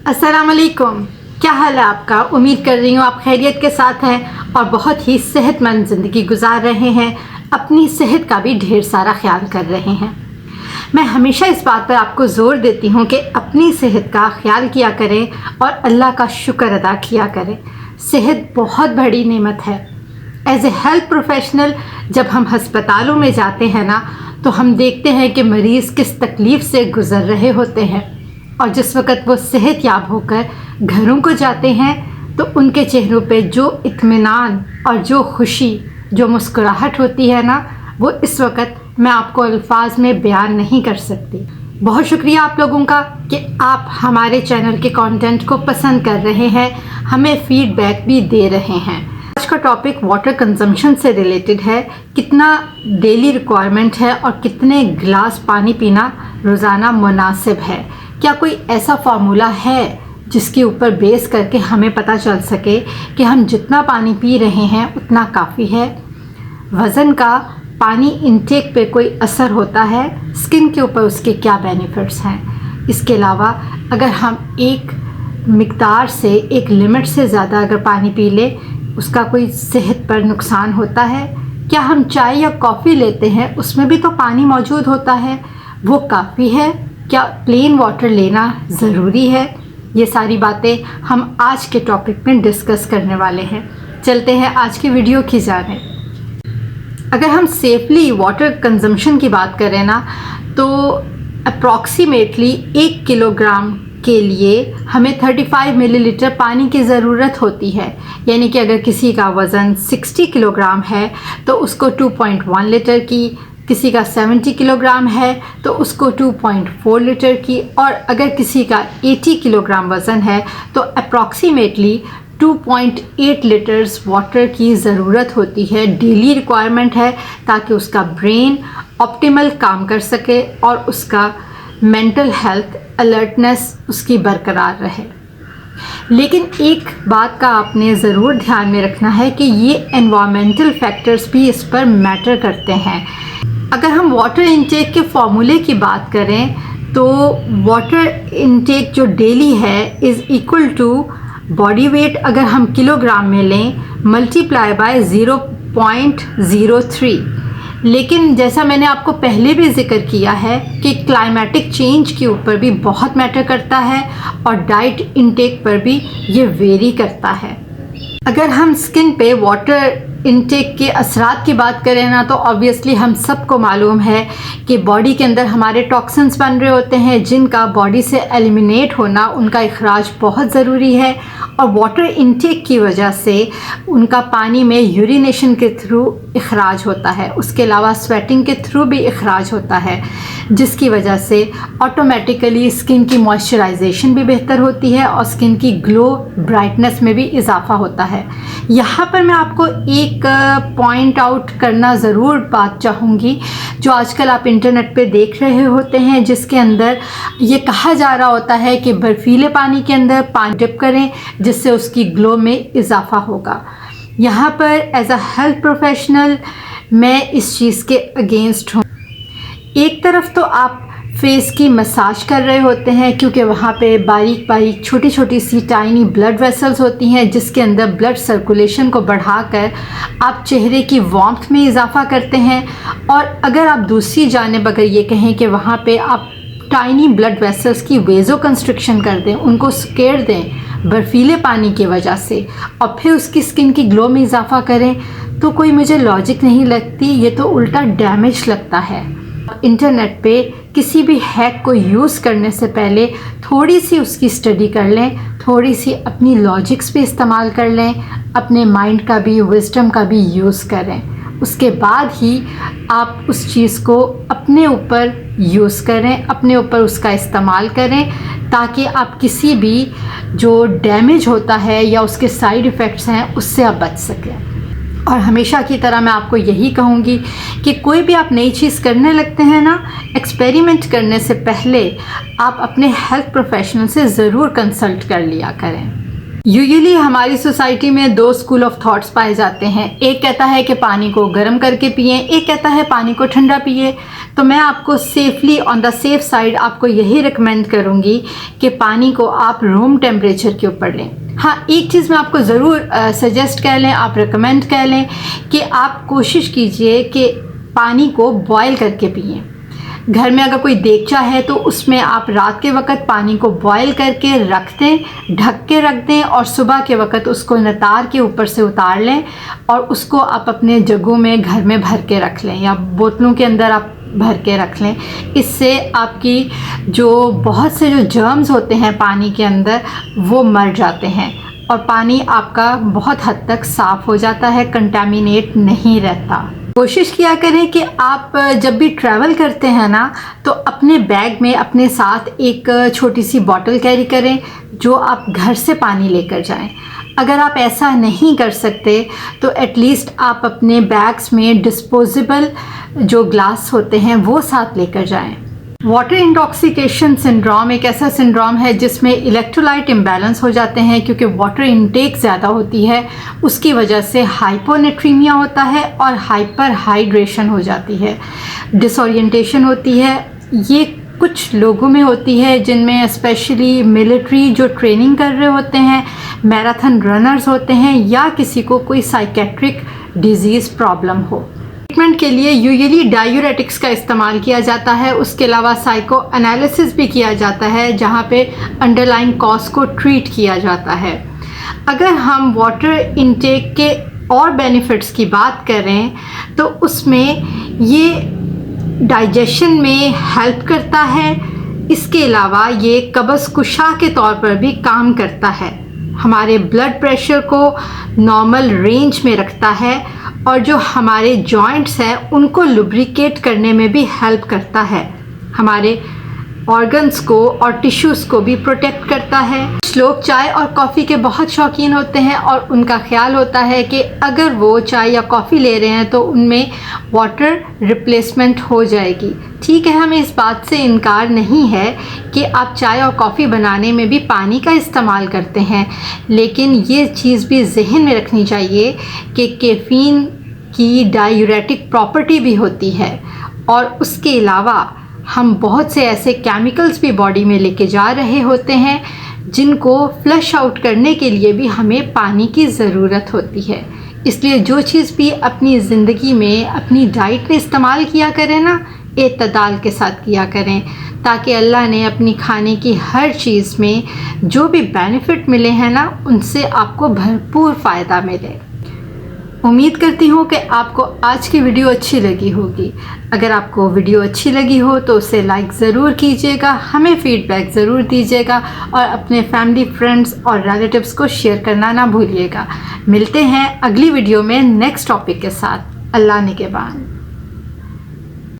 अस्सलाम वालेकुम। क्या हाल है आपका? उम्मीद कर रही हूँ आप खैरियत के साथ हैं और बहुत ही सेहतमंद ज़िंदगी गुजार रहे हैं, अपनी सेहत का भी ढेर सारा ख्याल कर रहे हैं। मैं हमेशा इस बात पर आपको ज़ोर देती हूँ कि अपनी सेहत का ख्याल किया करें और अल्लाह का शुक्र अदा किया करें। सेहत बहुत बड़ी नेमत है। एज़ ए हेल्थ प्रोफेशनल जब हम हस्पतालों में जाते हैं ना, तो हम देखते हैं कि मरीज़ किस तकलीफ़ से गुज़र रहे होते हैं और जिस वक़्त वो सेहत याब होकर घरों को जाते हैं तो उनके चेहरों पे जो इत्मीनान और जो खुशी, जो मुस्कुराहट होती है ना, वो इस वक़्त मैं आपको अल्फाज में बयान नहीं कर सकती। बहुत शुक्रिया आप लोगों का कि आप हमारे चैनल के कंटेंट को पसंद कर रहे हैं, हमें फ़ीडबैक भी दे रहे हैं। आज का टॉपिक वाटर कंजम्पशन से रिलेटेड है। कितना डेली रिक्वायरमेंट है और कितने गिलास पानी पीना रोज़ाना मुनासिब है? क्या कोई ऐसा फार्मूला है जिसके ऊपर बेस करके हमें पता चल सके कि हम जितना पानी पी रहे हैं उतना काफ़ी है? वज़न का पानी इनटेक पे कोई असर होता है? स्किन के ऊपर उसके क्या बेनिफिट्स हैं? इसके अलावा अगर हम एक मिक़दार से, एक लिमिट से ज़्यादा अगर पानी पी लें, उसका कोई सेहत पर नुकसान होता है? क्या हम चाय या कॉफ़ी लेते हैं उसमें भी तो पानी मौजूद होता है, वो काफ़ी है? क्या प्लेन वाटर लेना ज़रूरी है? ये सारी बातें हम आज के टॉपिक में डिस्कस करने वाले हैं। चलते हैं आज की वीडियो की जानिब। अगर हम सेफली वाटर कंजम्पशन की बात करें ना, तो अप्रॉक्सीमेटली 1 किलोग्राम के लिए हमें 35 मिलीलीटर पानी की ज़रूरत होती है। यानी कि अगर किसी का वज़न 60 किलोग्राम है तो उसको 2.1 लीटर की, किसी का 70 किलोग्राम है तो उसको 2.4 लीटर की, और अगर किसी का 80 किलोग्राम वज़न है तो अप्रॉक्सीमेटली 2.8 लीटर्स वाटर की ज़रूरत होती है। डेली रिक्वायरमेंट है ताकि उसका ब्रेन ऑप्टिमल काम कर सके और उसका मेंटल हेल्थ, अलर्टनेस उसकी बरकरार रहे। लेकिन एक बात का आपने ज़रूर ध्यान में रखना है कि ये एनवायरमेंटल फैक्टर्स भी इस पर मैटर करते हैं। अगर हम वाटर इनटेक के फॉर्मूले की बात करें तो वाटर इनटेक जो डेली है is equal to body weight, अगर हम किलोग्राम में लें, मल्टीप्लाई बाय 0.03। लेकिन जैसा मैंने आपको पहले भी जिक्र किया है कि क्लाइमेटिक चेंज के ऊपर भी बहुत मैटर करता है और डाइट इनटेक पर भी ये वेरी करता है। अगर हम स्किन पे वाटर इनटेक के असरात की बात करें ना, तो ऑब्वियसली हम सबको मालूम है कि बॉडी के अंदर हमारे टॉक्सिन्स बन रहे होते हैं जिनका बॉडी से एलिमिनेट होना, उनका इखराज बहुत ज़रूरी है। और वाटर इनटेक की वजह से उनका पानी में यूरिनेशन के थ्रू इखराज होता है, उसके अलावा स्वेटिंग के थ्रू भी इखराज होता है, जिसकी वजह से ऑटोमेटिकली स्किन की मॉइस्चराइजेशन भी बेहतर होती है और स्किन की ग्लो, ब्राइटनेस में भी इजाफा होता है। यहाँ पर मैं आपको एक पॉइंट आउट करना ज़रूर बात चाहूँगी, जो आजकल आप इंटरनेट पे देख रहे होते हैं, जिसके अंदर ये कहा जा रहा होता है कि बर्फ़ीले पानी के अंदर पानी डिप करें जिससे उसकी ग्लो में इजाफा होगा। यहाँ पर एज अ हेल्थ प्रोफेशनल मैं इस चीज़ के अगेंस्ट हूँ। एक तरफ तो आप फेस की मसाज कर रहे होते हैं क्योंकि वहाँ पे बारीक बारीक छोटी छोटी सी टाइनी ब्लड वेसल्स होती हैं जिसके अंदर ब्लड सर्कुलेशन को बढ़ाकर आप चेहरे की वार्मथ में इजाफा करते हैं। और अगर आप दूसरी जानिब अगर ये कहें कि वहाँ पे आप टाइनी ब्लड वेसल्स की वेज़ो कंस्ट्रिक्शन कर दें, उनको स्केर दें बर्फ़ीले पानी की वजह से, और फिर उसकी स्किन की ग्लो में इजाफा करें, तो कोई मुझे लॉजिक नहीं लगती, ये तो उल्टा डैमेज लगता है। इंटरनेट पे किसी भी हैक को यूज़ करने से पहले थोड़ी सी उसकी स्टडी कर लें, थोड़ी सी अपनी लॉजिक्स भी इस्तेमाल कर लें, अपने माइंड का भी, विज़डम का भी यूज़ करें। उसके बाद ही आप उस चीज़ को अपने ऊपर यूज़ करें, अपने ऊपर उसका इस्तेमाल करें, ताकि आप किसी भी जो डैमेज होता है या उसके साइड इफ़ेक्ट्स हैं उससे आप बच सकें। और हमेशा की तरह मैं आपको यही कहूँगी कि कोई भी आप नई चीज़ करने लगते हैं ना, एक्सपेरिमेंट करने से पहले आप अपने हेल्थ प्रोफेशनल से ज़रूर कंसल्ट कर लिया करें। यूजुअली हमारी सोसाइटी में दो स्कूल ऑफ थॉट्स पाए जाते हैं। एक कहता है कि पानी को गर्म करके पिएं, एक कहता है पानी को ठंडा पिए। तो मैं आपको safely on the safe side आपको यही रिकमेंड करूँगी कि पानी को आप रूम टेम्परेचर के ऊपर लें। हाँ, एक चीज़ मैं आपको ज़रूर सजेस्ट कर लें, आप रिकमेंड कर लें कि आप कोशिश कीजिए कि पानी को बॉयल करके पिएं। घर में अगर कोई देगचा है तो उसमें आप रात के वक्त पानी को बॉयल करके रख दें, ढक के रख दें और सुबह के वक्त उसको नतार के ऊपर से उतार लें और उसको आप अपने जगों में घर में भर के रख लें या बोतलों के अंदर आप भर के रख लें। इससे आपकी जो बहुत से जो जर्म्स होते हैं पानी के अंदर वो मर जाते हैं और पानी आपका बहुत हद तक साफ़ हो जाता है, कंटामिनेट नहीं रहता। कोशिश किया करें कि आप जब भी ट्रैवल करते हैं ना तो अपने बैग में अपने साथ एक छोटी सी बॉटल कैरी करें जो आप घर से पानी लेकर जाएं। अगर आप ऐसा नहीं कर सकते तो एटलीस्ट आप अपने बैग्स में डिस्पोजेबल जो ग्लास होते हैं वो साथ लेकर जाएं। वाटर इंटॉक्सिकेशन सिंड्रोम एक ऐसा सिंड्रोम है जिसमें इलेक्ट्रोलाइट इम्बैलेंस हो जाते हैं क्योंकि वाटर इनटेक ज़्यादा होती है। उसकी वजह से हाइपोनेट्रीमिया होता है और हाइपर हाइड्रेशन हो जाती है, डिसोरिएंटेशन होती है। ये कुछ लोगों में होती है जिनमें स्पेशली मिलिट्री जो ट्रेनिंग कर रहे होते हैं, मैराथन रनर्स होते हैं या किसी को कोई साइकेट्रिक डिजीज़ प्रॉब्लम हो। ट्रीटमेंट के लिए यूजुअली डायूरेटिक्स का इस्तेमाल किया जाता है। उसके अलावा साइको एनालिसिस भी किया जाता है जहाँ पे अंडरलाइंग कॉज को ट्रीट किया जाता है। अगर हम वाटर इनटेक के और बेनिफिट्स की बात करें तो उसमें ये डाइजेशन में हेल्प करता है। इसके अलावा ये कब्ज़ कुशा के तौर पर भी काम करता है, हमारे ब्लड प्रेशर को नॉर्मल रेंज में रखता है और जो हमारे जॉइंट्स हैं उनको लुब्रिकेट करने में भी हेल्प करता है, हमारे ऑर्गन्स को और टिश्यूज़ को भी प्रोटेक्ट करता है। कुछ लोग चाय और कॉफ़ी के बहुत शौकीन होते हैं और उनका ख्याल होता है कि अगर वो चाय या कॉफ़ी ले रहे हैं तो उनमें वाटर रिप्लेसमेंट हो जाएगी। ठीक है, हमें इस बात से इनकार नहीं है कि आप चाय और कॉफ़ी बनाने में भी पानी का इस्तेमाल करते हैं, लेकिन ये चीज़ भी जहन में रखनी चाहिए कि कैफ़ीन की डायूरेटिक प्रॉपर्टी भी होती है और उसके अलावा हम बहुत से ऐसे केमिकल्स भी बॉडी में लेके जा रहे होते हैं जिनको फ्लश आउट करने के लिए भी हमें पानी की ज़रूरत होती है। इसलिए जो चीज़ भी अपनी ज़िंदगी में अपनी डाइट में इस्तेमाल किया करें ना, एतदाल के साथ किया करें ताकि अल्लाह ने अपनी खाने की हर चीज़ में जो भी बेनिफिट मिले हैं ना उनसे आपको भरपूर फ़ायदा मिले। उम्मीद करती हूँ कि आपको आज की वीडियो अच्छी लगी होगी। अगर आपको वीडियो अच्छी लगी हो तो उसे लाइक ज़रूर कीजिएगा, हमें फ़ीडबैक ज़रूर दीजिएगा और अपने फैमिली, फ्रेंड्स और रिलेटिव्स को शेयर करना ना भूलिएगा। मिलते हैं अगली वीडियो में नेक्स्ट टॉपिक के साथ। अल्लाह निगहबान।